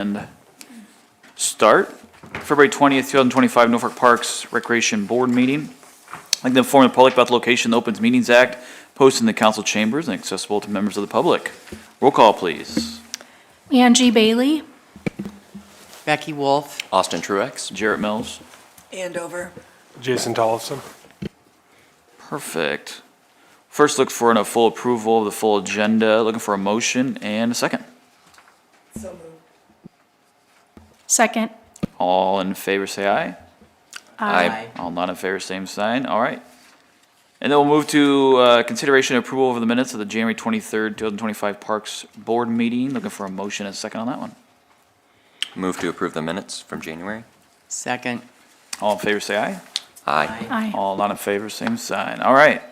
And start. February 20th, 2025, Norfolk Parks Recreation Board meeting. I'd like to inform the public about the location of the Opens Meetings Act, posted in the council chambers and accessible to members of the public. Roll call, please. Angie Bailey. Becky Wolf. Austin Truex. Jarrett Mills. Andover. Jason Tollefson. Perfect. First, look for a full approval of the full agenda. Looking for a motion and a second. So moved. Second. All in favor, say aye. Aye. All not in favor, same sign. All right. And then we'll move to consideration and approval of the minutes of the January 23rd, 2025 Parks Board meeting. Looking for a motion and a second on that one. Move to approve the minutes from January. Second. All in favor, say aye. Aye. Aye. All not in favor, same sign. All right.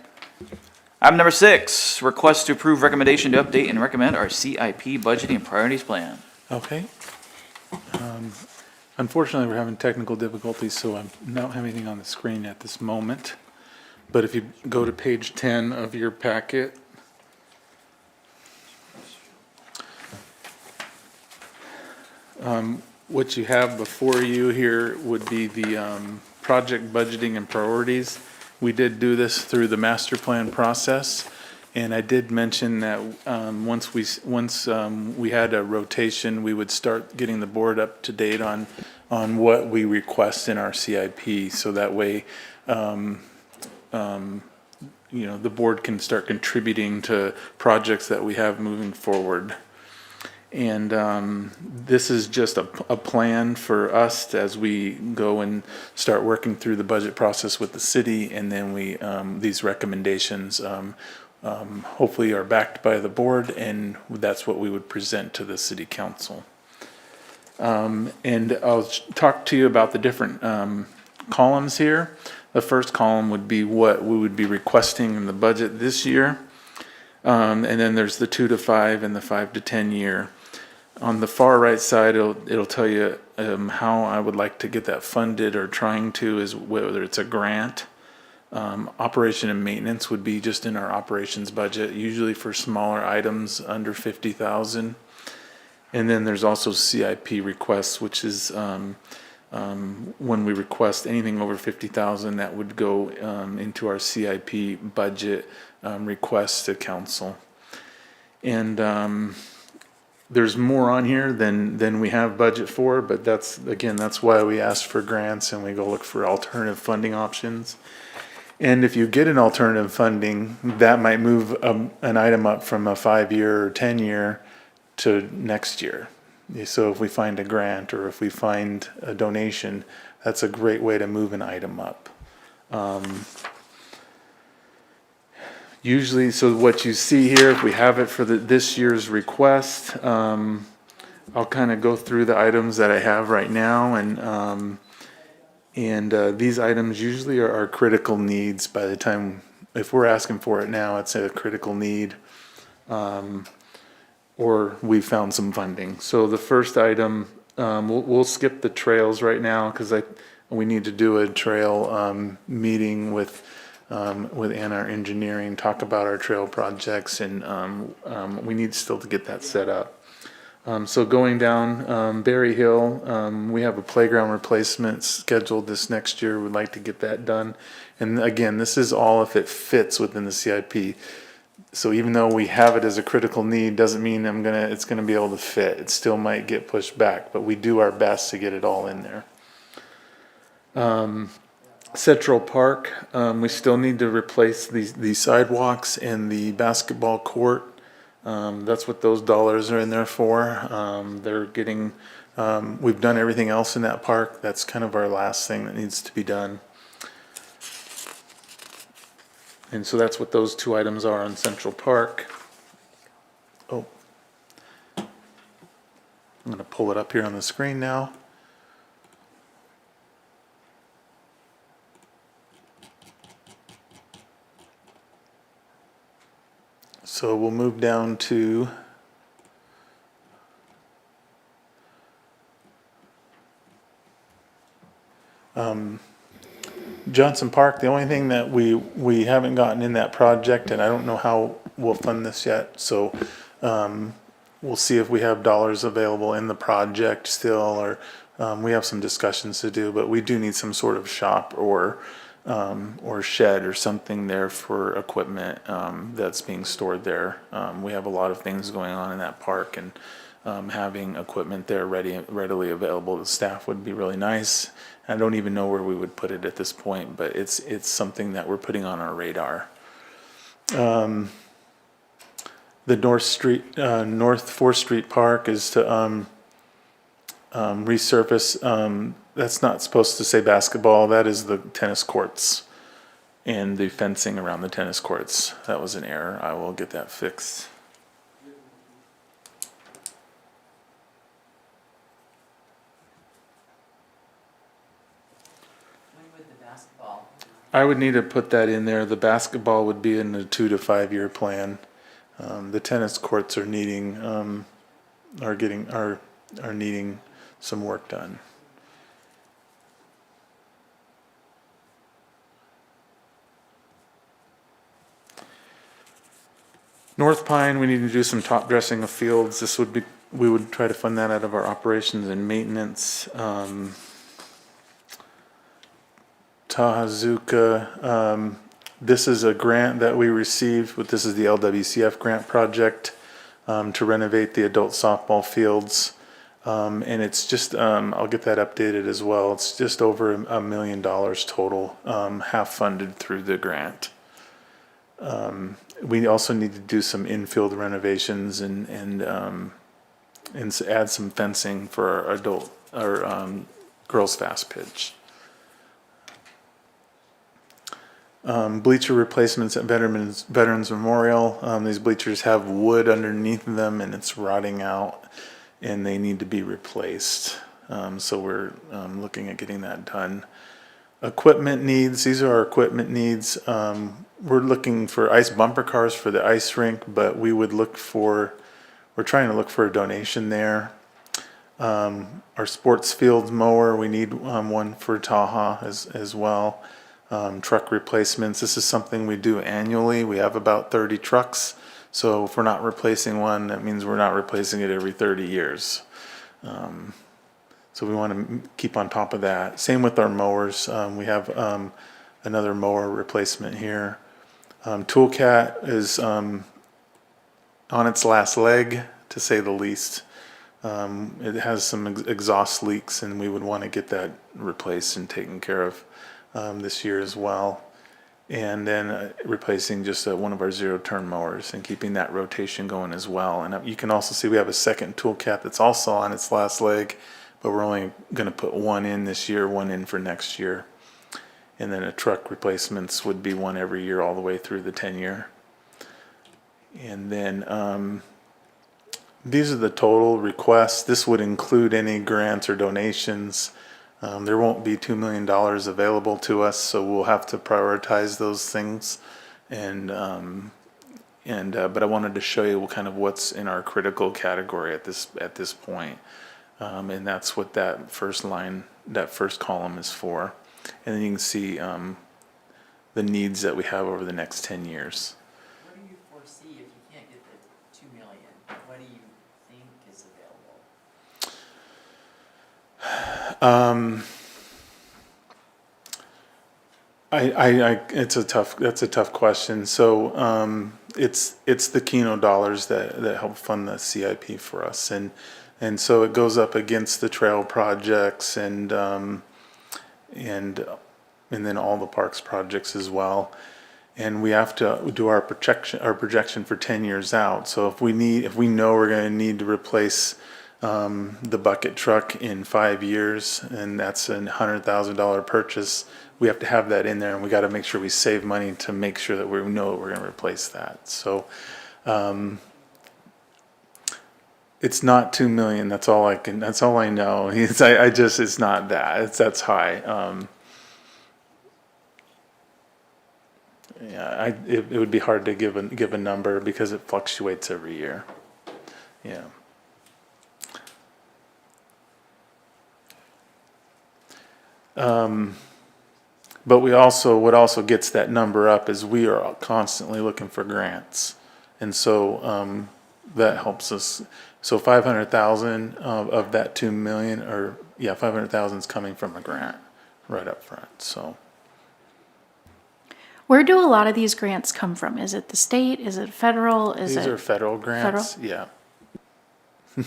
Item number 6, request to approve recommendation to update and recommend our CIP budgeting and priorities plan. Okay. Unfortunately, we're having technical difficulties, so I don't have anything on the screen at this moment. But if you go to page 10 of your packet, what you have before you here would be the project budgeting and priorities. We did do this through the master plan process, and I did mention that once we had a rotation, we would start getting the board up to date on what we request in our CIP, so that way the board can start contributing to projects that we have moving forward. And this is just a plan for us as we go and start working through the budget process with the city, and then these recommendations hopefully are backed by the board, and that's what we would present to the city council. And I'll talk to you about the different columns here. The first column would be what we would be requesting in the budget this year. And then there's the 2 to 5 and the 5 to 10 year. On the far right side, it'll tell you how I would like to get that funded, or trying to, is whether it's a grant. Operation and maintenance would be just in our operations budget, usually for smaller items under 50,000. And then there's also CIP requests, which is when we request anything over 50,000, that would go into our CIP budget request to council. And there's more on here than we have budget for, but that's why we ask for grants and we go look for alternative funding options. And if you get an alternative funding, that might move an item up from a 5-year or 10-year to next year. So if we find a grant or if we find a donation, that's a great way to move an item up. Usually, so what you see here, if we have it for this year's request, I'll kind of go through the items that I have right now, and these items usually are critical needs. By the time, if we're asking for it now, it's a critical need, or we found some funding. So the first item, we'll skip the trails right now because we need to do a trail meeting with Anna Engineering, talk about our trail projects, and we need still to get that set up. So going down Berry Hill, we have a playground replacement scheduled this next year. We'd like to get that done. And again, this is all if it fits within the CIP. So even though we have it as a critical need, doesn't mean it's gonna be able to fit. It still might get pushed back, but we do our best to get it all in there. Central Park, we still need to replace the sidewalks and the basketball court. That's what those dollars are in there for. They're getting, we've done everything else in that park. That's kind of our last thing that needs to be done. And so that's what those two items are on Central Park. Oh, I'm gonna pull it up here on the screen now. So we'll move down to Johnson Park. The only thing that we haven't gotten in that project, and I don't know how we'll fund this yet, so we'll see if we have dollars available in the project still, or we have some discussions to do, but we do need some sort of shop or shed or something there for equipment that's being stored there. We have a lot of things going on in that park, and having equipment there readily available to staff would be really nice. I don't even know where we would put it at this point, but it's something that we're putting on our radar. The North 4th Street Park is to resurface. That's not supposed to say basketball. That is the tennis courts and the fencing around the tennis courts. That was an error. I will get that fixed. When would the basketball? I would need to put that in there. The basketball would be in the 2 to 5 year plan. The tennis courts are needing some work done. North Pine, we need to do some top dressing of fields. We would try to fund that out of our operations and maintenance. Tahazuka, this is a grant that we received, but this is the LWCF grant project to renovate the adult softball fields. And it's just, I'll get that updated as well. It's just over $1 million total, half funded through the grant. We also need to do some infield renovations and add some fencing for our girls fast pitch. Bleacher replacements at Veterans Memorial. These bleachers have wood underneath them and it's rotting out and they need to be replaced. So we're looking at getting that done. Equipment needs, these are our equipment needs. We're looking for ice bumper cars for the ice rink, but we're trying to look for a donation there. Our sports field mower, we need one for Taha as well. Truck replacements, this is something we do annually. We have about 30 trucks. So if we're not replacing one, that means we're not replacing it every 30 years. So we want to keep on top of that. Same with our mowers. We have another mower replacement here. Toolcat is on its last leg, to say the least. It has some exhaust leaks, and we would want to get that replaced and taken care of this year as well. And then replacing just one of our zero-turn mowers and keeping that rotation going as well. And you can also see we have a second Toolcat that's also on its last leg, but we're only going to put one in this year, one in for next year. And then a truck replacements would be one every year all the way through the 10-year. And then these are the total requests. This would include any grants or donations. There won't be $2 million available to us, so we'll have to prioritize those things. But I wanted to show you kind of what's in our critical category at this point. And that's what that first column is for. And then you can see the needs that we have over the next 10 years. What do you foresee if you can't get the 2 million? What do you think is available? That's a tough question. So it's the Keno dollars that help fund the CIP for us, and so it goes up against the trail projects and then all the parks projects as well. And we have to do our projection for 10 years out. So if we know we're going to need to replace the bucket truck in 5 years, and that's a $100,000 purchase, we have to have that in there, and we got to make sure we save money to make sure that we know we're going to replace that. So it's not 2 million. That's all I know. It's not that. That's high. Yeah, it would be hard to give a number because it fluctuates every year. Yeah. But what also gets that number up is we are constantly looking for grants, and so that helps us So 500,000 of that 2 million, or, yeah, 500,000 is coming from a grant right up front, so. Where do a lot of these grants come from? Is it the state? Is it federal? Is These it are federal grants, yeah. My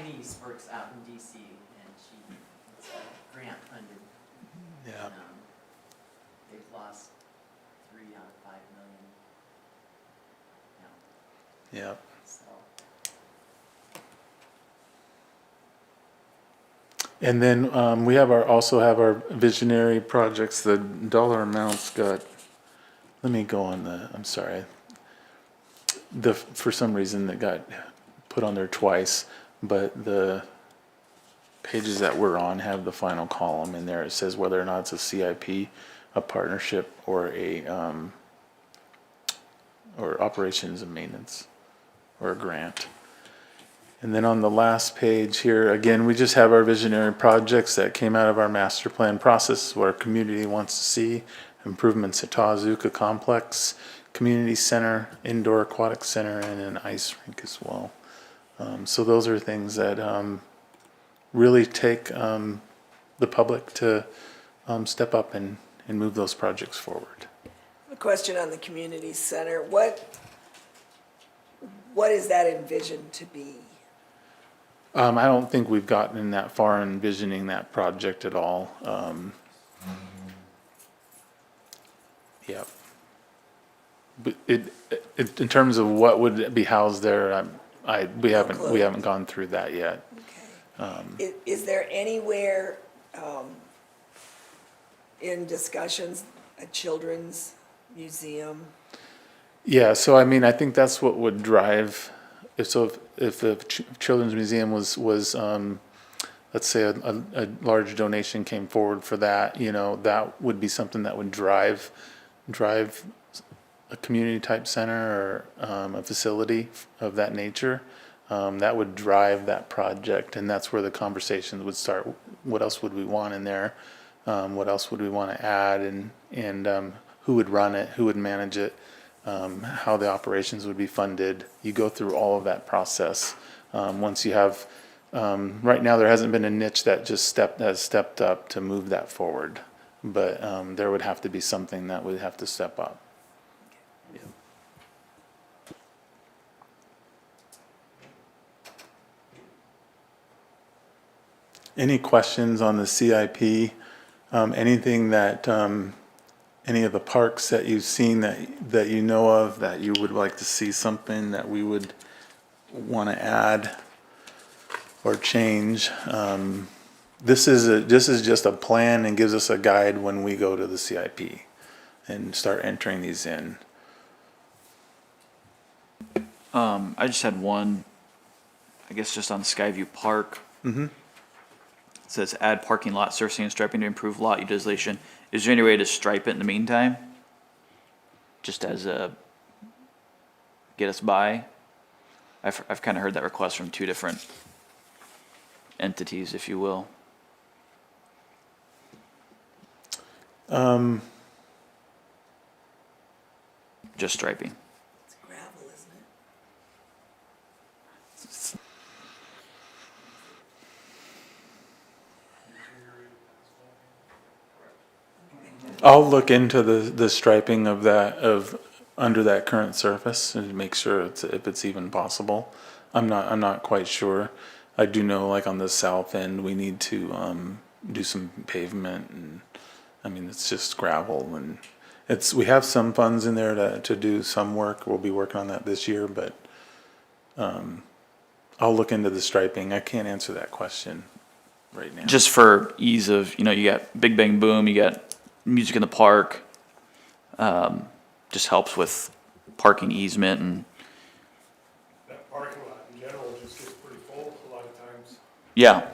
niece works out in DC and it's grant funded. Yeah. They've lost 3 out of 5 million now, Yeah. so. And then we also have our visionary projects. The dollar amounts got, let me go on I'm sorry. For some reason it got put on there twice, but the pages that we're on have the final column in there. It says whether or not it's a CIP, a partnership, or or operations and maintenance, or a grant. And then on the last page here, again, we just have our visionary projects that came out of our master plan process, what our community wants to see. Improvements at Tawazuka Complex, Community Center, Indoor Aquatic Center, and an ice rink as well. So those are things that really take the public to step up and move those projects forward. A question on the community center. What is that envisioned to be? I don't think we've gotten that far in envisioning that project at all. Yeah. But in terms of what would be housed there, we haven't gone through that yet. Okay. Is there anywhere in discussions a children's museum? Yeah, so I mean, I think that's what would drive, if the Children's Museum was, let's say a large donation came forward for that, that would be something that would drive a community type center or a facility of that nature. That would drive that project, and that's where the conversations would start. What else would we want in there? What else would we want to add, and who would run it, who would manage it, how the operations would be funded. You go through all of that process. Once you have, right now there hasn't been a niche that just has stepped up to move that forward, but there would have to be something that would have to step up. Any questions on the CIP? Anything that, any of the parks that you've seen that you know of that you would like to see something that we would want to add or change? This is just a plan and gives us a guide when we go to the CIP and start entering these in. I just had one, I guess just on Skyview Park. It says add parking lot surfacing and striping to improve lot utilization. Is there any way to stripe it in the meantime? Just as a, get us by? I've kind of heard that request from two different entities, if you will. Just striping. It's gravel, isn't it? I'll look into the striping of under that current surface and make sure if it's even possible. I'm not quite sure. I do know, like on the south end, we need to do some pavement, and I mean it's just gravel, and we have some funds in there to do some work. We'll be working on that this year, but I'll look into the striping. I can't answer that question right now. Just for ease of, you got Big Bang Boom, you got music in the park. Just helps with parking easement and. That parking lot in general just gets pretty full a lot of times. Yeah.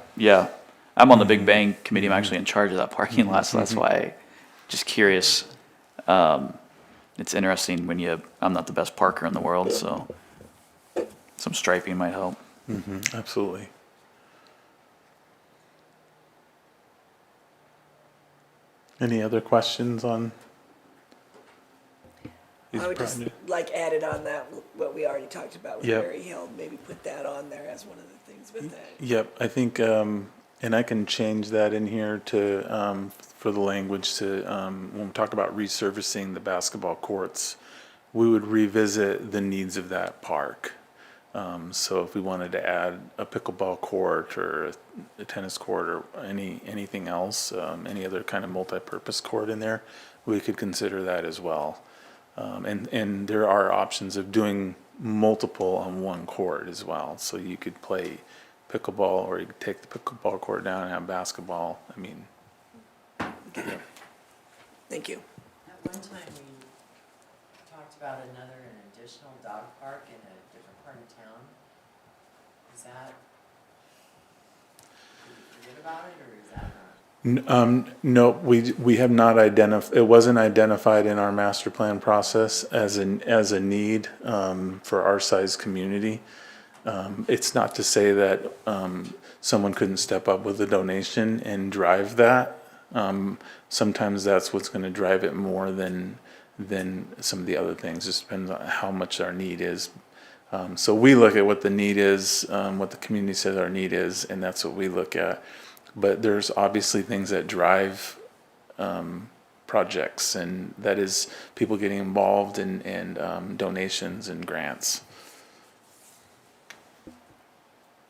I'm on the Big Bang committee. I'm actually in charge of that parking lot, so that's why just curious. It's interesting I'm not the best parker in the world, so some striping might help. Absolutely. Any other questions on? I would just like add it on that, what we already talked about with Yep. Mary Hill, maybe put that on there as one of the things with that. Yep, I think, and I can change that in here to, for the language to, when we talk about resurfacing the basketball courts, we would revisit the needs of that park. So if we wanted to add a pickleball court or a tennis court or anything else, any other kind of multi-purpose court in there, we could consider that as well. And there are options of doing multiple on one court as well. So you could play pickleball, or you could take the pickleball court down and have basketball. I mean, Thank you. At one time, we talked about an additional dog park in a different part of town. Is that, did we forget about it, or is that not? No, we have not identified, it wasn't identified in our master plan process as a need, for our size community. It's not to say that, someone couldn't step up with a donation and drive that. Sometimes that's what's gonna drive it more than some of the other things. Just depends on how much our need is. So we look at what the need is, what the community says our need is, and that's what we look at. But there's obviously things that drive projects, and that is people getting involved and donations and grants.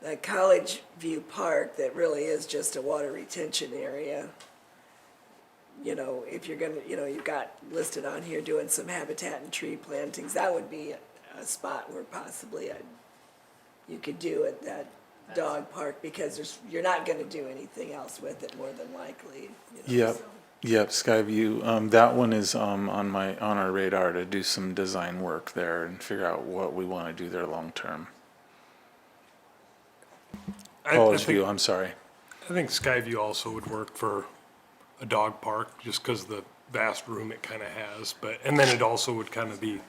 That College View Park, that really is just a water retention area. You know, if you're gonna, you know, you've got listed on here doing some habitat and tree plantings, that would be a spot where possibly you could do it, that dog park, because you're not gonna do anything else with it more than likely. You know, Yep, so. yep, Skyview, that one is on our radar to do some design work there and figure out what we wanna do there long-term. College View, I'm sorry. I think Skyview also would work for a dog park, just because of the vast room it kind of has, and then it also would kind of be,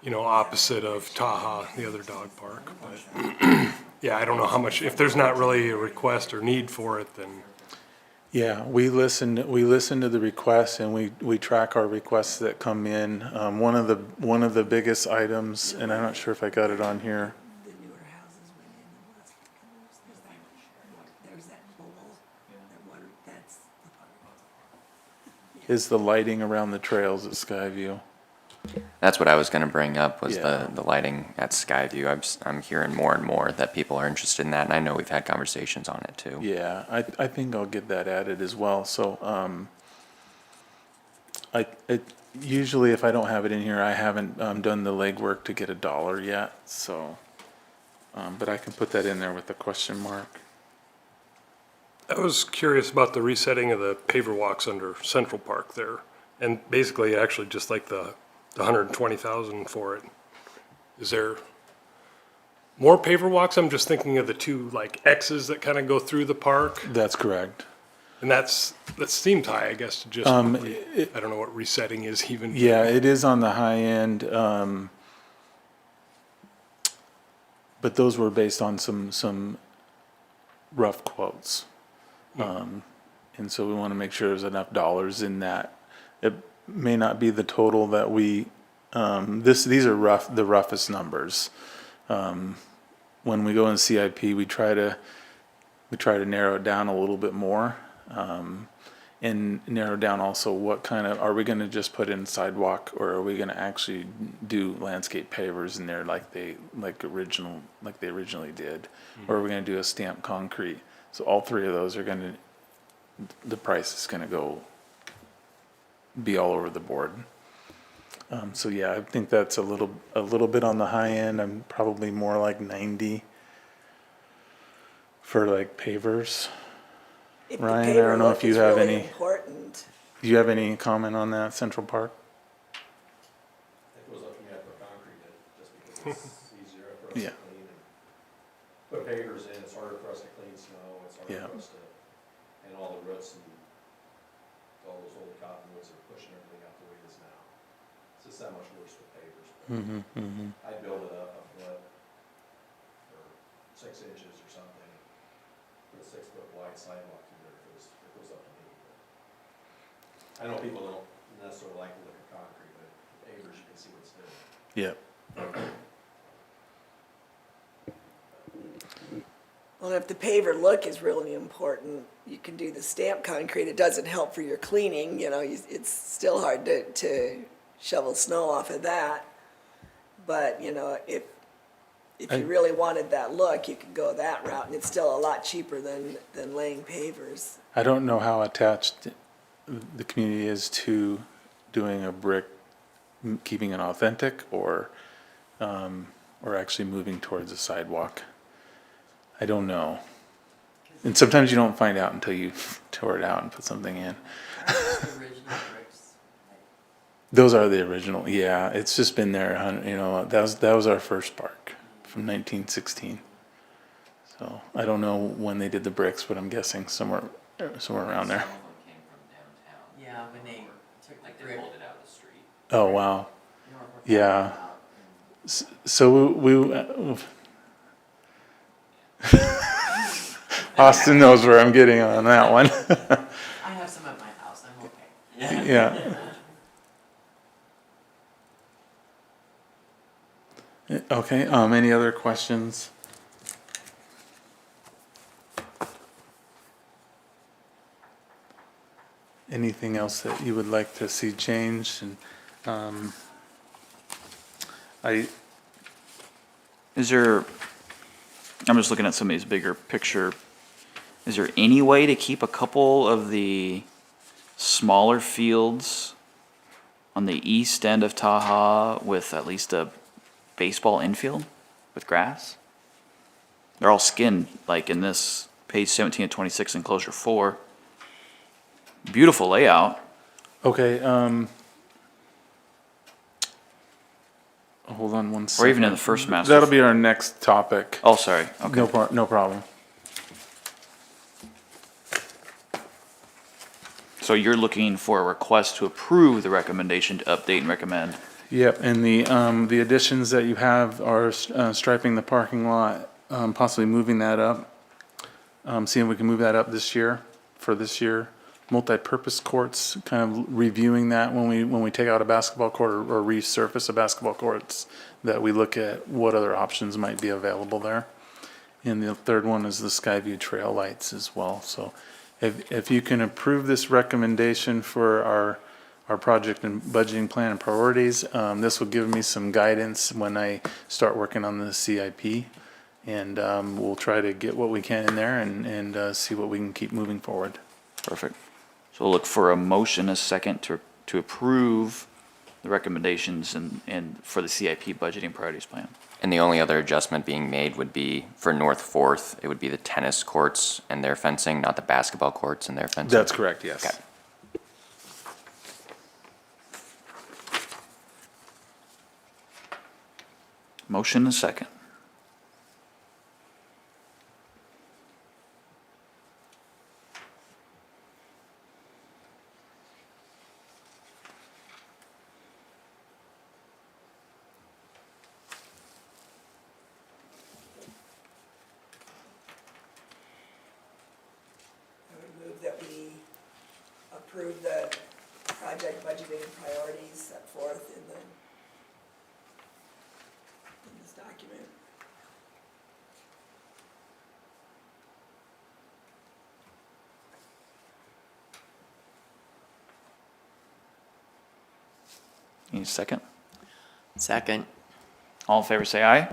you know, opposite of Taha, the other dog park, but, yeah, I don't know how much, if there's not really a request or need for it, then, Yeah, we listen to the requests, and we track our requests that come in. One of the biggest items, and I'm not sure if I got it on here. The newer houses went in and less colors, there's that bowl, that water, that's the park. Is the lighting around the trails at Skyview. That's what I was gonna bring up, was Yeah. the lighting at Skyview. I'm hearing more and more that people are interested in that, and I know we've had conversations on it too. Yeah, I think I'll get that added as well. So, usually if I don't have it in here, I haven't, done the legwork to get $1 yet, so, but I can put that in there with a question mark. I was curious about the resetting of the paver walks under Central Park there, and basically, actually, just like the 120,000 for it. Is there more paver walks? I'm just thinking of the two, like, X's that kind of go through the park, That's correct. and that seemed high, I guess, to just, I don't know what resetting is even. Yeah, it is on the high end, but those were based on some rough quotes. And so we want to make sure there's enough dollars in that. It may not be the total that these are the roughest numbers. When we go in CIP, we try to narrow it down a little bit more. And narrow down also what kind of, are we gonna just put in sidewalk, or are we gonna actually do landscape pavers in there like they originally did? Or are we gonna do a stamped concrete? So all three of those are the price is gonna be all over the board. So yeah, I think that's a little bit on the high end. I'm probably more like 90 for like pavers. If the Ryan, I paver don't know look if you is have really any- important, Do you have any comment on that, Central Park? I think it was looking at the concrete, just because it's easier for us to Yeah. clean and put pavers in, it's harder for us to clean snow, it's harder Yeah. for us to, and all the roots and all those old cottonwoods are pushing everything out the way it is now. It's just that much worse with pavers. I'd build it up a foot or 6 inches or something, put a 6-foot wide sidewalk through there if it goes up to me. But I know people don't necessarily like the look of concrete, but pavers, you can see what it's doing. Yep. Well, if the paver look is really important, you can do the stamped concrete. It doesn't help for your cleaning, it's still hard to shovel snow off of that. But, if you really wanted that look, you could go that route, and it's still a lot cheaper than laying pavers. I don't know how attached the community is to doing a brick, keeping it authentic, or actually moving towards a sidewalk. I don't know. And sometimes you don't find out until you tore it out and put something in. The original bricks, Those are the original, yeah. It's just been there, that was our first park from 1916. So I don't know when they did the bricks, but I'm guessing somewhere around there. Some of them came from downtown. yeah, when they took the Like they brick. pulled it out of the street. Oh, wow. Norfolk Yeah. out and- So Austin knows where I'm getting on that one. I have some at my house, I'm okay. Yeah. Okay, any other questions? Anything else that you would like to see changed? And, Is there, I'm just looking at some of these bigger picture, is there any way to keep a couple of the smaller fields on the east end of Taha with at least a baseball infield with grass? They're all skinned, like in this page 17 of 26 enclosure 4. Beautiful layout. okay, hold on one second. Or even in the first master. That'll be our next topic. Oh, sorry. Okay. No problem. So you're looking for a request to approve the recommendation to update and recommend. Yep, and the additions that you have are striping the parking lot, possibly moving that up. Seeing if we can move that up this year, for this year. Multi-purpose courts, kind of reviewing that when we take out a basketball court or resurface a basketball courts, that we look at what other options might be available there. And the third one is the Skyview trail lights as well. So if you can approve this recommendation for our project and budgeting plan and priorities, this will give me some guidance when I start working on the CIP. And we'll try to get what we can in there and see what we can keep moving forward. Perfect. So we'll look for a motion, a second to approve the recommendations and for the CIP budgeting priorities plan. And the only other adjustment being made would be for North Fourth, it would be the tennis courts and their fencing, not the basketball courts and their fencing. That's correct, yes. Okay. Motion and second. I would move that we approve the project budgeting and priorities set forth in this document. Need a second? Second. All in favor, say aye.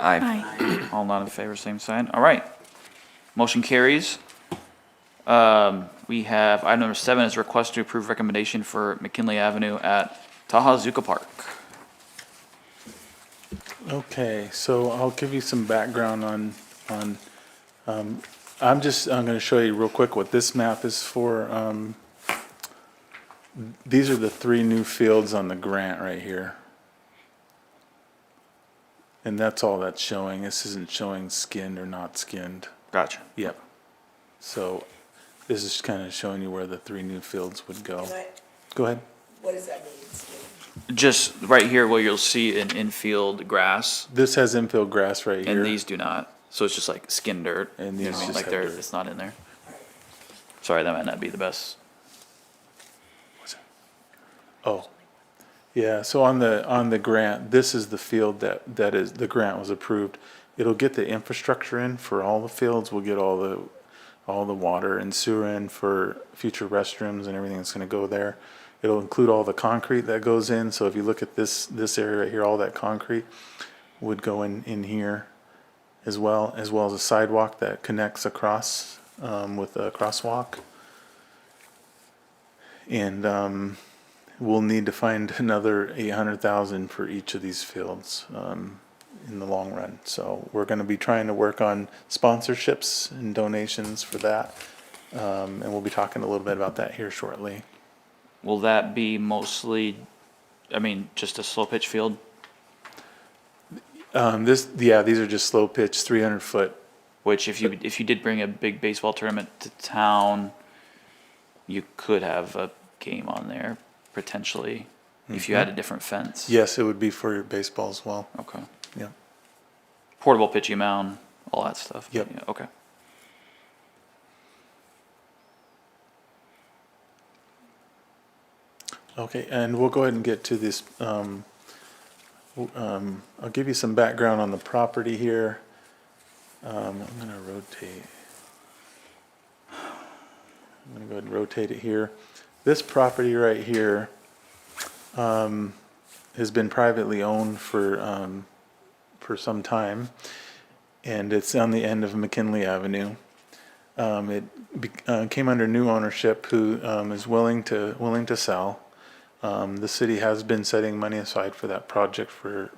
Aye. Aye. All not in favor, same sign. All right. Motion carries. We have item number 7 is request to approve recommendation for McKinley Avenue at Taha Zuka Park. Okay, so I'll give you some background on I'm gonna show you real quick what this map is for. These are the 3 new fields on the grant right here. And that's all that's showing. This isn't showing skinned or not skinned. Gotcha. Yep. So this is kind of showing you where the 3 new fields would go. Go ahead. What does that mean, Steve? Just right here where you'll see an infield grass, This has infield grass right here. and these do not. So it's just like skin dirt. And You know these what I mean? just Like have they're, dirt. it's not in there. Sorry, that might not be the best. Oh, Yeah, so on the grant, this is the field that is, the grant was approved. It'll get the infrastructure in for all the fields, we'll get all the water and sewer in for future restrooms and everything that's gonna go there. It'll include all the concrete that goes in, so if you look at this area right here, all that concrete would go in here as well as a sidewalk that connects across, with a crosswalk. And, we'll need to find another 800,000 for each of these fields, in the long run. So we're gonna be trying to work on sponsorships and donations for that. And we'll be talking a little bit about that here shortly. Will that be mostly, just a slow pitch field? These are just slow pitch, 300-foot. Which if you did bring a big baseball tournament to town, you could have a game on there potentially if you had a different fence. Yes, it would be for your baseball as well. Okay. Yeah. Portable pitching mound, all that stuff. Yep. Yeah, okay. Okay, and we'll go ahead and get to this. I'll give you some background on the property here. I'm gonna rotate. I'm gonna go ahead and rotate it here. This property right here has been privately owned for some time, and it's on the end of McKinley Avenue. It came under new ownership who is willing to sell. The city has been setting money aside for that project for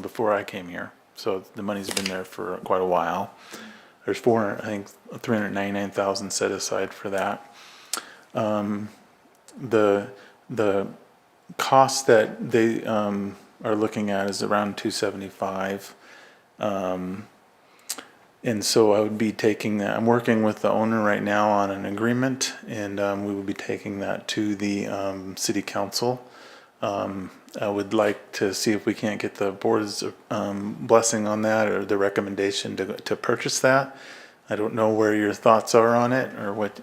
before I came here. So the money's been there for quite a while. There's 399,000 set aside for that. The cost that they are looking at is around 275. And so I would be taking that. I'm working with the owner right now on an agreement, and we will be taking that to the city council. I would like to see if we can't get the board's blessing on that, or the recommendation to purchase that. I don't know where your thoughts are on it, or what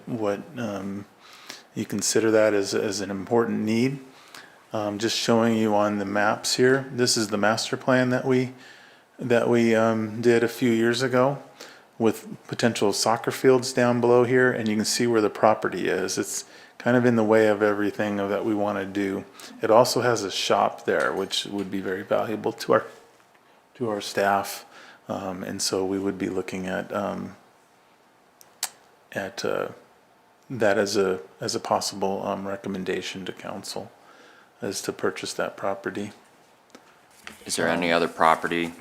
you consider that as an important need. Just showing you on the maps here. This is the master plan that we did a few years ago, with potential soccer fields down below here, and you can see where the property is. It's kind of in the way of everything that we want to do. It also has a shop there, which would be very valuable to our staff, and so we would be looking at that as a possible recommendation to council, as to purchase that property. Is there any other property,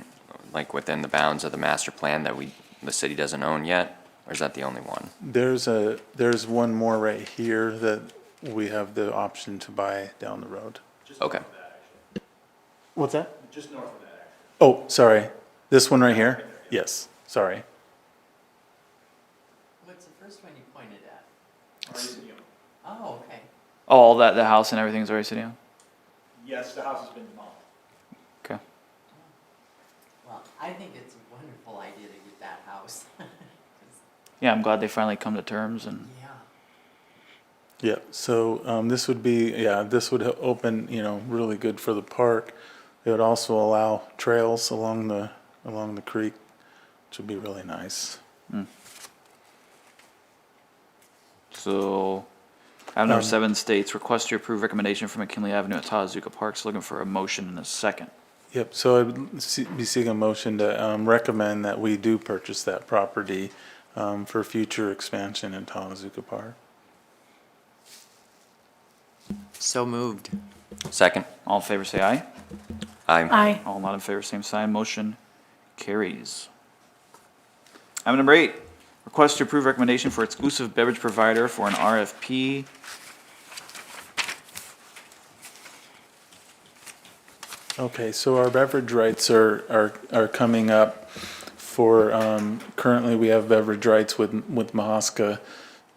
like within the bounds of the master plan, that the city doesn't own yet? Or is that the only one? There's one more right here that we have the option to buy down the road. Okay. What's that? Just north of that, actually. Oh, sorry. This one right here? Yes, sorry. What's the first one you pointed at? Museum. Oh, okay. All that, the house and everything's already sitting on? Yes, the house has been demolished. Okay. Well, I think it's a wonderful idea to get that house. 'Cause, Yeah, I'm glad they finally come to terms and, yeah. Yeah, so this would open, really good for the park. It would also allow trails along the creek, which would be really nice. so, item number 7 states, request to approve recommendation for McKinley Avenue at Tawazuka Parks, looking for a motion in a second. Yep, so I would be seeking a motion to recommend that we do purchase that property for future expansion in Tawazuka Park. So moved. Second. All in favor, say aye. Aye. Aye. All not in favor, same sign. Motion carries. Item number 8, request to approve recommendation for exclusive beverage provider for an RFP. Okay, so our beverage rights are coming up for, currently we have beverage rights with Mahaska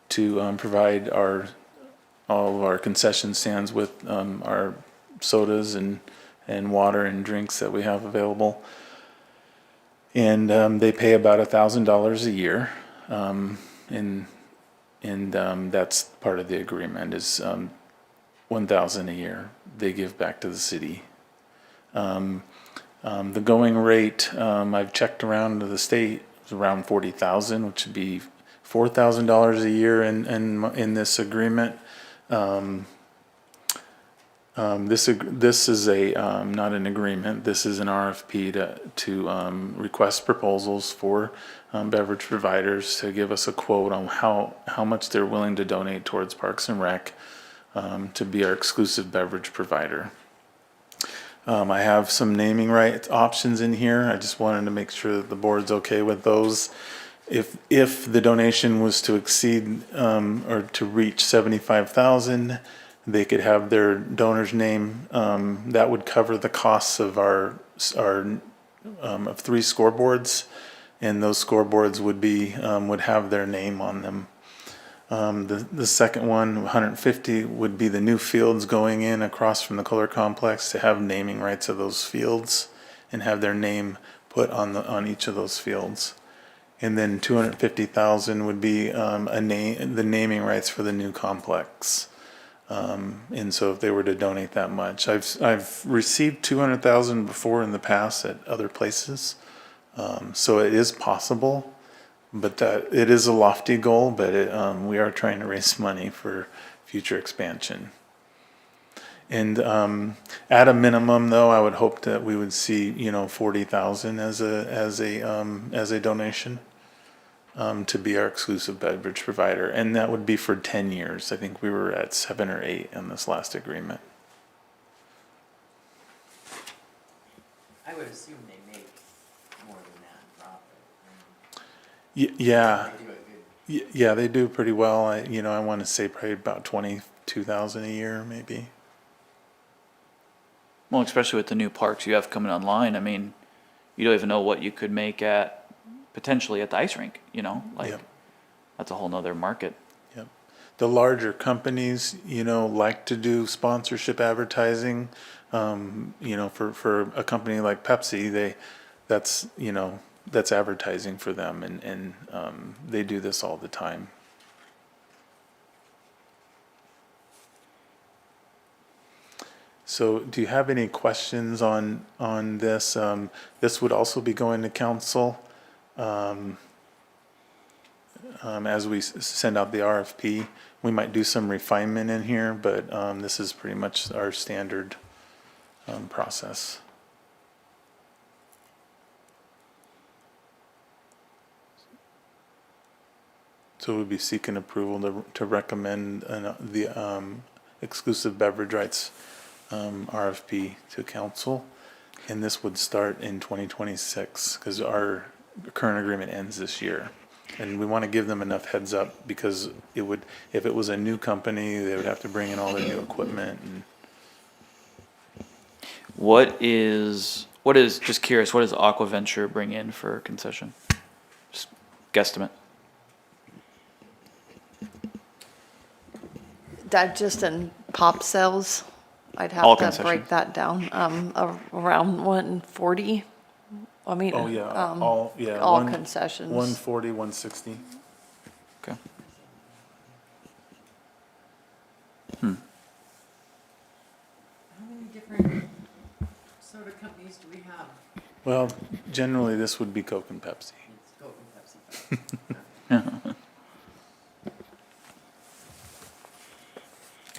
to provide all of our concession stands with our sodas and water and drinks that we have available. And they pay about $1,000 a year, and that's part of the agreement is $1,000 a year they give back to the city. The going rate, I've checked around to the state, is around 40,000, which would be $4,000 a year in this agreement. This is not an agreement, this is an RFP to request proposals for beverage providers to give us a quote on how much they're willing to donate towards Parks and Rec to be our exclusive beverage provider. I have some naming right options in here. I just wanted to make sure that the board's okay with those. If the donation was to exceed or to reach 75,000, they could have their donor's name. That would cover the costs of our of 3 scoreboards, and those scoreboards would have their name on them. The second one, 150, would be the new fields going in across from the Kohler Complex to have naming rights of those fields and have their name put on each of those fields. And then 250,000 would be the naming rights for the new complex. And so if they were to donate that much, I've received 200,000 before in the past at other places. So it is possible. But it is a lofty goal, but we are trying to raise money for future expansion. And at a minimum, though, I would hope that we would see 40,000 as a donation to be our exclusive beverage provider, and that would be for 10 years. I think we were at 7 or 8 in this last agreement. I would assume they make more than that in profit. Yeah. They do a good. Yeah, they do pretty well. I want to say probably about 22,000 a year, maybe. Well, especially with the new parks you have coming online, I mean, you don't even know what you could make potentially at the ice rink, Yep. That's a whole nother market. Yep. The larger companies, like to do sponsorship advertising. For a company like Pepsi, that's advertising for them, and they do this all the time. So do you have any questions on this? This would also be going to council as we send out the RFP. We might do some refinement in here, but this is pretty much our standard process. So we'll be seeking approval to recommend the exclusive beverage rights RFP to council. And this would start in 2026 because our current agreement ends this year. And we want to give them enough heads up because if it was a new company, they would have to bring in all their new equipment. And What is, just curious, what does Aquaventure bring in for concession? Just guesstimate. That just in pop sales, I'd All have to break concessions. that down, around 140. I mean, oh yeah, all concessions. 140, 160. Okay. How many different soda companies do we have? Well, generally this would be Coke and Pepsi. It's Coke and Pepsi.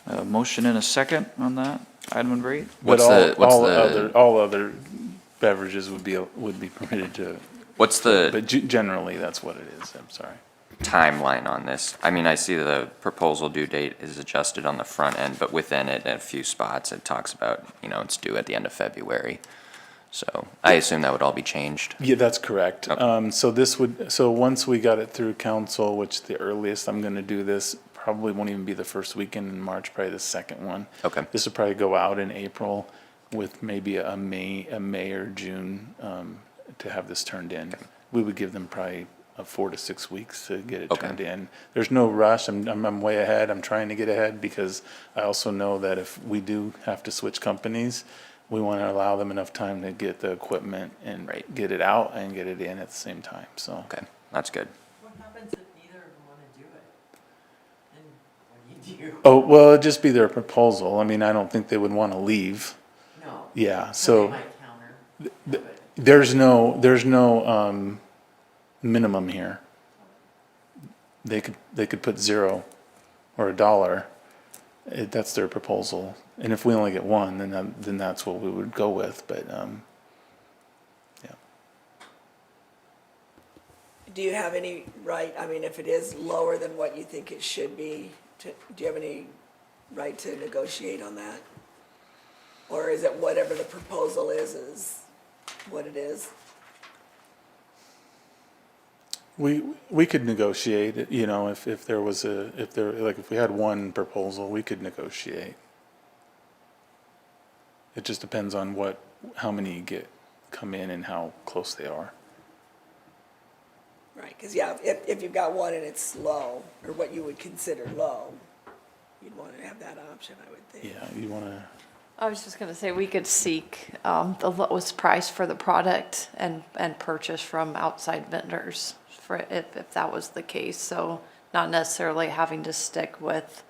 A motion and a second on that, item number 8? But all other beverages would be permitted to. What's the But generally, that's what it is. I'm sorry. timeline on this? I mean, I see the proposal due date is adjusted on the front end, but within it, in a few spots, it talks about, it's due at the end of February. So I assume that would all be changed. Yeah, that's correct. Okay. So once we got it through council, which the earliest I'm going to do this probably won't even be the first weekend in March, probably the second one. Okay. This will probably go out in April with maybe a May or June to have this turned in. We would give them probably 4 to 6 weeks to get it Okay. turned in. There's no rush. I'm way ahead. I'm trying to get ahead because I also know that if we do have to switch companies, we want to allow them enough time to get the equipment and Right. get it out and get it in at the same time. So Okay, that's good. What happens if neither of them wanna do it? And what do you view? Oh, well, it'd just be their proposal. I mean, I don't think they would want to leave. No. Yeah, They so might counter, th- but there's no minimum here. They could put zero or $1. That's their proposal. And if we only get one, then that's what we would go with, but, yeah. Do you have any right, I mean, if it is lower than what you think it should be, do you have any right to negotiate on that? Or is it whatever the proposal is what it is? We could negotiate it, you know, if there was if we had one proposal, we could negotiate. It just depends on how many come in and how close they are. Right, because yeah, if you've got one and it's low, or what you would consider low, you'd want to have that option, I would think. Yeah, you wanna, I was just gonna say, we could seek the lowest price for the product and purchase from outside vendors for if that was the case. So not necessarily having to stick with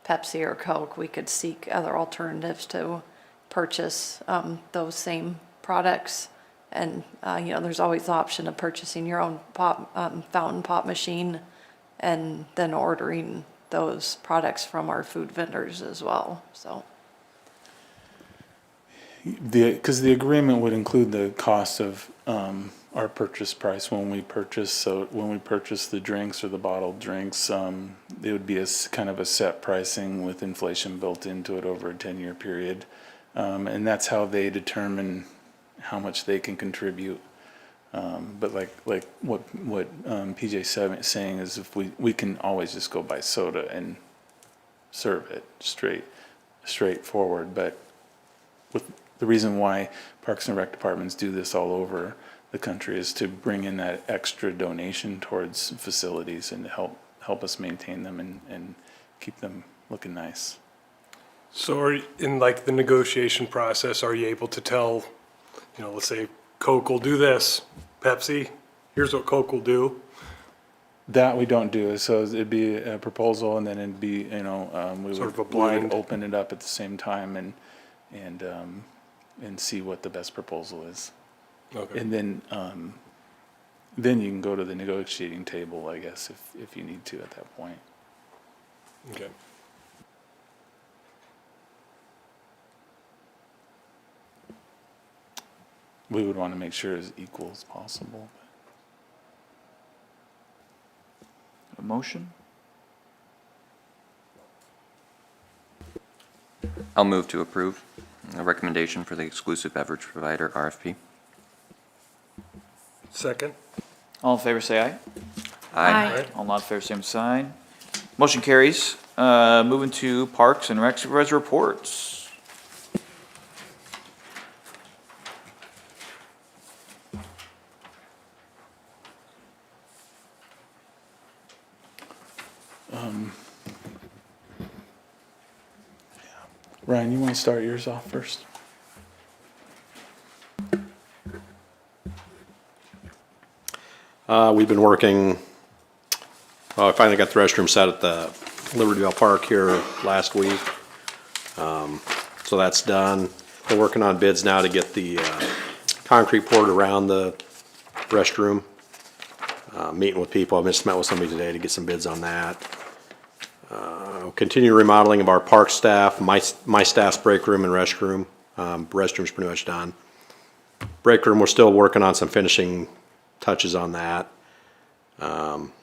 Pepsi or Coke, we could seek other alternatives to purchase those same products. And, you know, there's always the option of purchasing your own fountain pop machine and then ordering those products from our food vendors as well, so. because the agreement would include the cost of, our purchase price when we purchase the drinks or the bottled drinks, it would be kind of a set pricing with inflation built into it over a 10-year period. And that's how they determine how much they can contribute. But like what PJ saying is if we can always just go buy soda and serve it straightforward. But with the reason why Parks and Rec departments do this all over the country is to bring in that extra donation towards facilities and to help us maintain them and keep them looking nice. So in like the negotiation process, are you able to tell, you know, let's say Coke will do this, Pepsi, here's what Coke will do? That we don't do, so it'd be a proposal and then it'd be, you know, we Sort of a would blind. open it up at the same time and see what the best proposal is. Okay. And then you can go to the negotiating table, I guess, if you need to at that point. Okay. We would want to make sure as equal as possible. A motion? I'll move to approve a recommendation for the exclusive beverage provider RFP. Second? All in favor, say aye. Aye. All not in favor, same sign. Motion carries. Moving to Parks and Rec Supervisor reports. Ryan, you want to start yours off first? We've been working, I finally got the restroom set at the Libertyville Park here last week. So that's done. We're working on bids now to get the concrete poured around the restroom. Meeting with people, I just met with somebody today to get some bids on that. Continue remodeling of our park staff, my staff's break room and restroom. Restroom's pretty much done. Break room, we're still working on some finishing touches on that.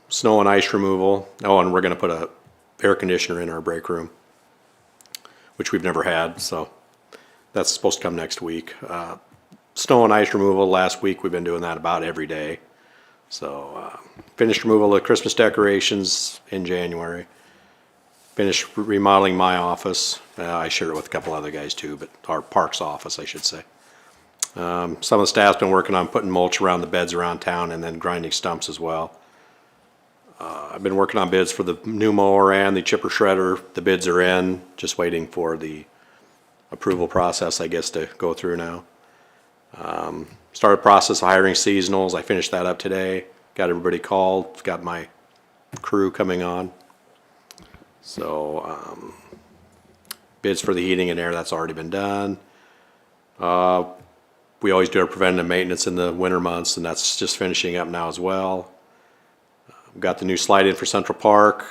Snow and ice removal. Oh, and we're gonna put a air conditioner in our break room, which we've never had, so that's supposed to come next week. Snow and ice removal, last week we've been doing that about every day. So, finished removal of Christmas decorations in January. Finished remodeling my office. I share it with a couple other guys too, but our parks office, I should say. Some of the staff's been working on putting mulch around the beds around town and then grinding stumps as well. I've been working on bids for the new mower and the chipper shredder. The bids are in, just waiting for the approval process, I guess, to go through now. Started process of hiring seasonals. I finished that up today. Got everybody called. Got my crew coming on. So, bids for the heating and air, that's already been done. We always do our preventative maintenance in the winter months, and that's just finishing up now as well. We've got the new slide in for Central Park,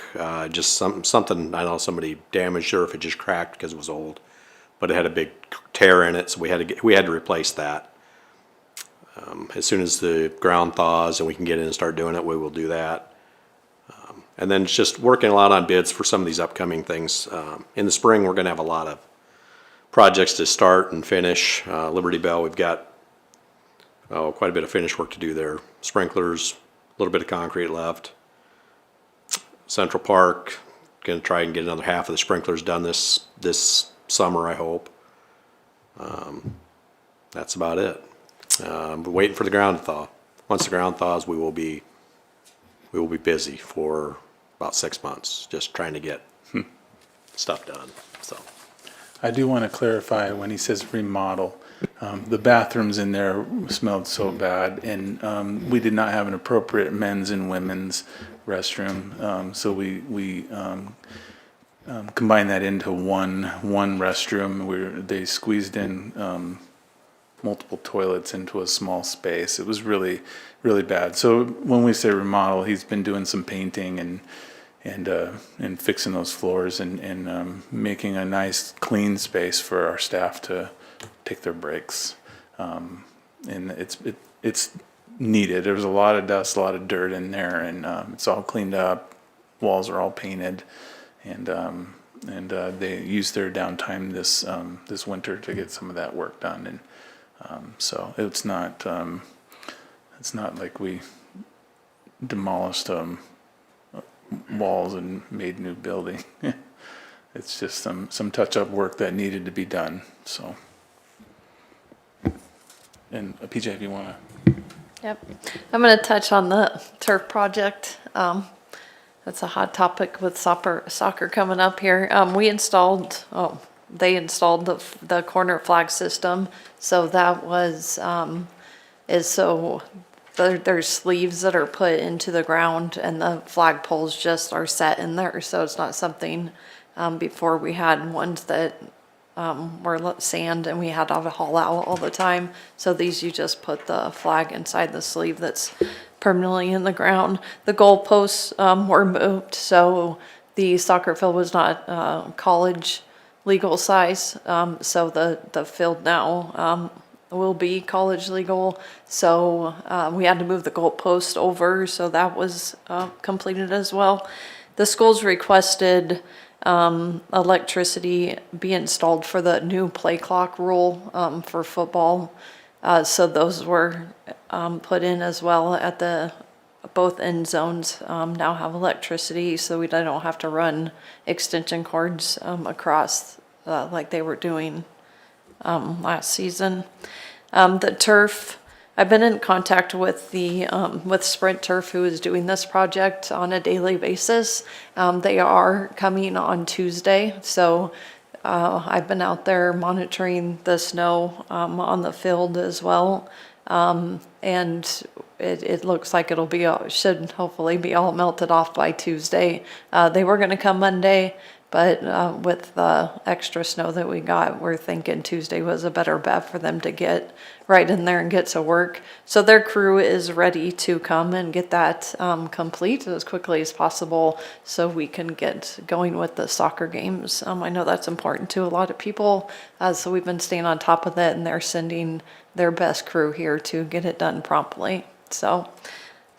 just something, I know somebody damaged it or if it just cracked because it was old, but it had a big tear in it, so we had to replace that. As soon as the ground thaws and we can get in and start doing it, we will do that. And then just working a lot on bids for some of these upcoming things. In the spring, we're gonna have a lot of projects to start and finish. Liberty Bell, we've got quite a bit of finish work to do there. Sprinklers, a little bit of concrete left. Central Park, gonna try and get another half of the sprinklers done this summer, I hope. That's about it. We're waiting for the ground to thaw. Once the ground thaws, we will be busy for about 6 months, just trying to get stuff done, so. I do want to clarify when he says remodel, the bathrooms in there smelled so bad, and we did not have an appropriate men's and women's restroom, so we combined that into one restroom where they squeezed in multiple toilets into a small space. It was really, really bad. So when we say remodel, he's been doing some painting and fixing those floors and making a nice clean space for our staff to take their breaks. And it's needed. There was a lot of dust, a lot of dirt in there, and it's all cleaned up. Walls are all painted, and they used their downtime this winter to get some of that work done. And so it's not like we demolished walls and made new building. It's just some touch-up work that needed to be done, so. And PJ, if you wanna. Yep. I'm going to touch on the turf project. That's a hot topic with soccer coming up here. They installed the corner flag system. So that was, there's sleeves that are put into the ground and the flag poles just are set in there. So it's not something, before we had ones that were sand and we had to haul out all the time. So these, you just put the flag inside the sleeve that's permanently in the ground. The goalposts were moved, so the soccer field was not college legal size. So the field now will be college legal. So we had to move the goalpost over, so that was completed as well. The schools requested electricity be installed for the new play clock rule for football. So those were put in as well at both end zones now have electricity, so we don't have to run extension cords across like they were doing last season. The turf, I've been in contact with with Sprint Turf, who is doing this project on a daily basis. They are coming on Tuesday, so I've been out there monitoring the snow on the field as well, and it looks like should hopefully be all melted off by Tuesday. They were going to come Monday, but with the extra snow that we got, we're thinking Tuesday was a better bet for them to get right in there and get to work. So their crew is ready to come and get that complete as quickly as possible so we can get going with the soccer games. I know that's important to a lot of people, so we've been staying on top of that, and they're sending their best crew here to get it done promptly. So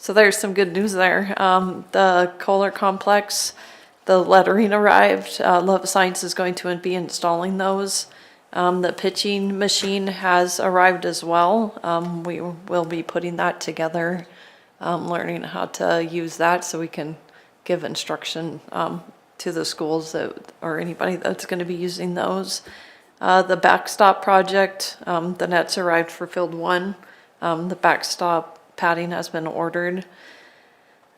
there's some good news there. The Kohler Complex, the lettering arrived. Love Science is going to be installing those. The pitching machine has arrived as well. We will be putting that together, learning how to use that so we can give instruction to the schools or anybody that's going to be using those. The backstop project, the nets arrived for Field 1. The backstop padding has been ordered.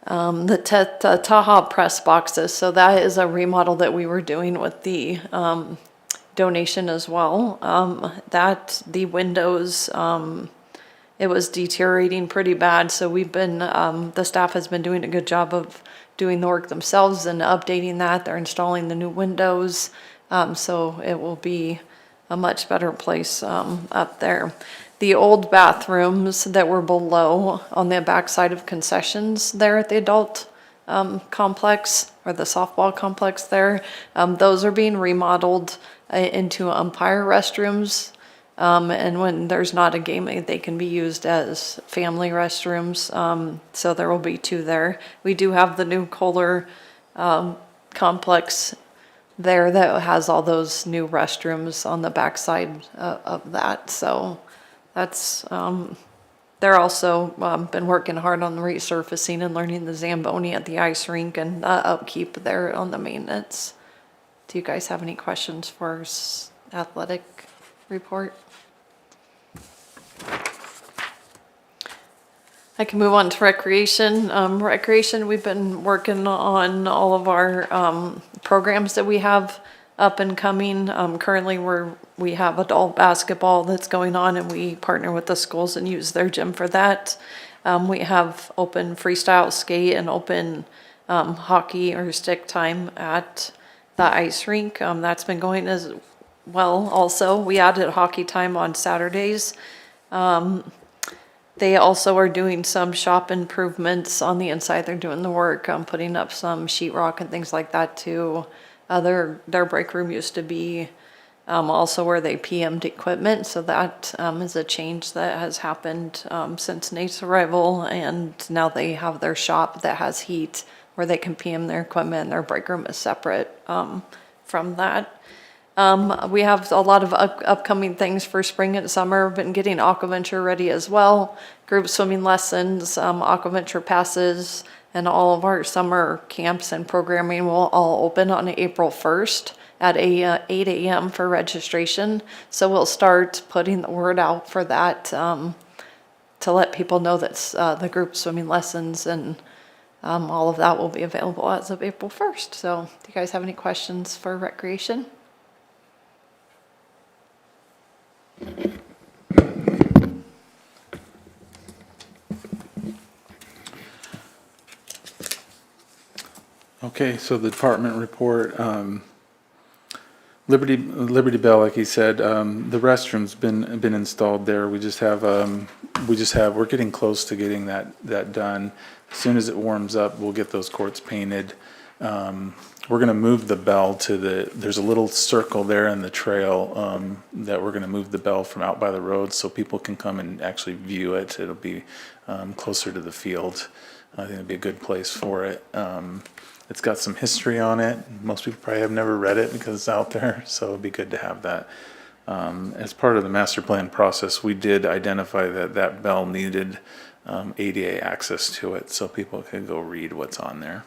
The Taha press boxes, so that is a remodel that we were doing with the donation as well. That the windows it was deteriorating pretty bad. So we've been, the staff has been doing a good job of doing the work themselves and updating that. They're installing the new windows. So it will be a much better place up there. The old bathrooms that were below on the backside of concessions there at the adult complex or the softball complex there, those are being remodeled into umpire restrooms. And when there's not a game, they can be used as family restrooms. So there will be 2 there. We do have the new Kohler complex there that has all those new restrooms on the backside of that. So that's, they're also been working hard on the resurfacing and learning the Zamboni at the ice rink and upkeep there on the maintenance. Do you guys have any questions for athletic report? I can move on to recreation. Recreation, we've been working on all of our programs that we have up and coming. Currently, we have adult basketball that's going on, and we partner with the schools and use their gym for that. We have open freestyle skate and open hockey or stick time at the ice rink. That's been going as well. Also, we added hockey time on Saturdays. They also are doing some shop improvements on the inside. They're doing the work, putting up some sheetrock and things like that too. Their break room used to be also where they PM'd equipment, so that is a change that has happened since Nate's arrival, and now they have their shop that has heat where they can PM their equipment, and their break room is separate from that. We have a lot of upcoming things for spring and summer. We've been getting aquaventure ready as well. Group swimming lessons, aquaventure passes, and all of our summer camps and programming will all open on April 1st at 8 a.m. for registration. So we'll start putting the word out for that to let people know that the group swimming lessons and all of that will be available as of April 1st. So do you guys have any questions for recreation? Okay, so the department report, Liberty Bell, like he said, the restroom's been installed there. We're getting close to getting that done. As soon as it warms up, we'll get those courts painted. We're gonna move the bell there's a little circle there in the trail, that we're gonna move the bell from out by the road so people can come and actually view it. It'll be, closer to the field. I think it'd be a good place for it. It's got some history on it. Most people probably have never read it because it's out there, so it'd be good to have that. As part of the master plan process, we did identify that bell needed, ADA access to it so people could go read what's on there.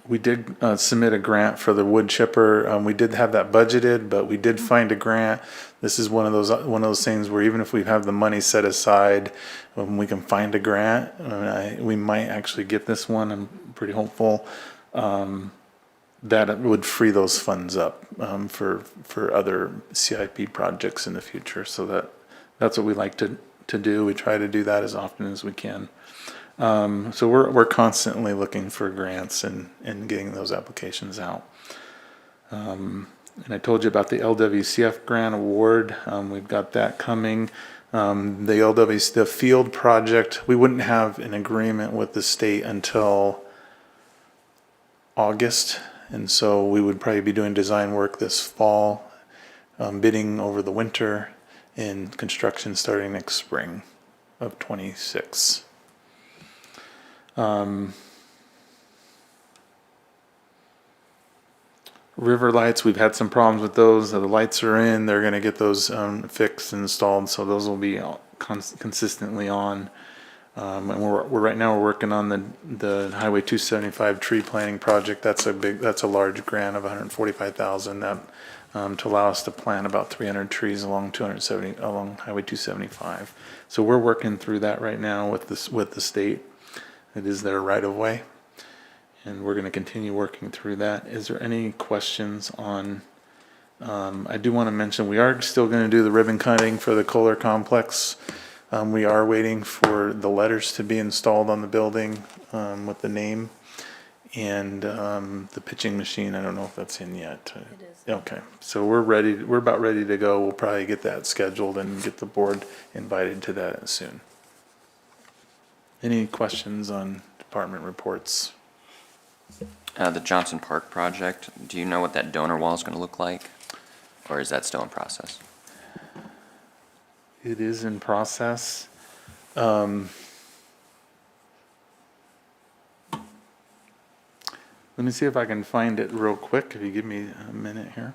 We did submit a grant for the wood chipper. We did have that budgeted, but we did find a grant. This is one of those things where even if we have the money set aside, we can find a grant. We might actually get this one. I'm pretty hopeful that it would free those funds up for other CIP projects in the future. So that's what we like to do. We try to do that as often as we can. So we're constantly looking for grants and getting those applications out. And I told you about the LWCF grant award. We've got that coming. The field project, we wouldn't have an agreement with the state until August. And so we would probably be doing design work this fall, bidding over the winter, and construction starting next spring of '26. River lights, we've had some problems with those. The lights are in, they're gonna get those fixed and installed, so those will be consistently on. And right now we're working on the Highway 275 tree planting project. That's a large grant of $145,000 that to allow us to plant about 300 trees along Highway 275. So we're working through that right now with the state. It is their right of way, and we're going to continue working through that. Is there any questions on I do want to mention, we are still going to do the ribbon cutting for the Kohler complex. We are waiting for the letters to be installed on the building, with the name. And, the pitching machine, I don't know if that's in yet. It is. Okay, so we're about ready to go. We'll probably get that scheduled and get the board invited to that soon. Any questions on department reports? The Johnson Park project, do you know what that donor wall is gonna look like? Or is that still in process? It is in process. Let me see if I can find it real quick, if you give me a minute here.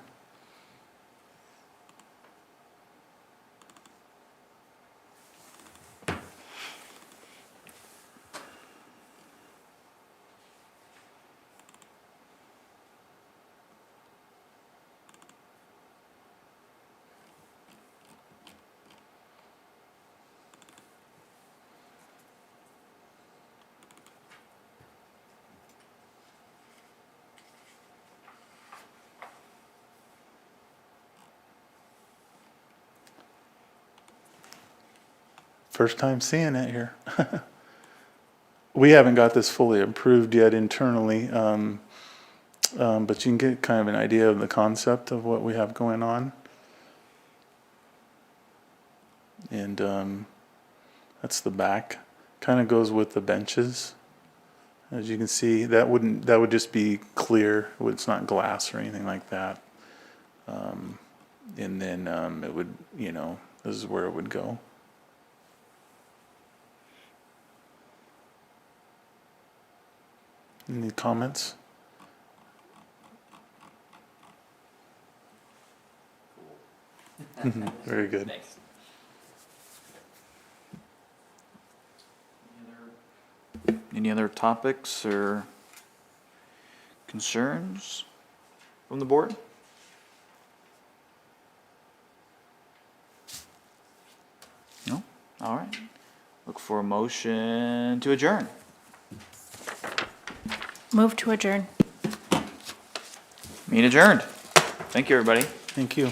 First time seeing it here. We haven't got this fully approved yet internally, but you can get kind of an idea of the concept of what we have going on. And that's the back. Kind of goes with the benches. As you can see, that would just be clear. It's not glass or anything like that. And then it would, this is where it would go. Any comments? Very good. Thanks. Any other topics or concerns from the board? No? All right. Look for a motion to adjourn. Move to adjourn. Meeting adjourned. Thank you, everybody. Thank you.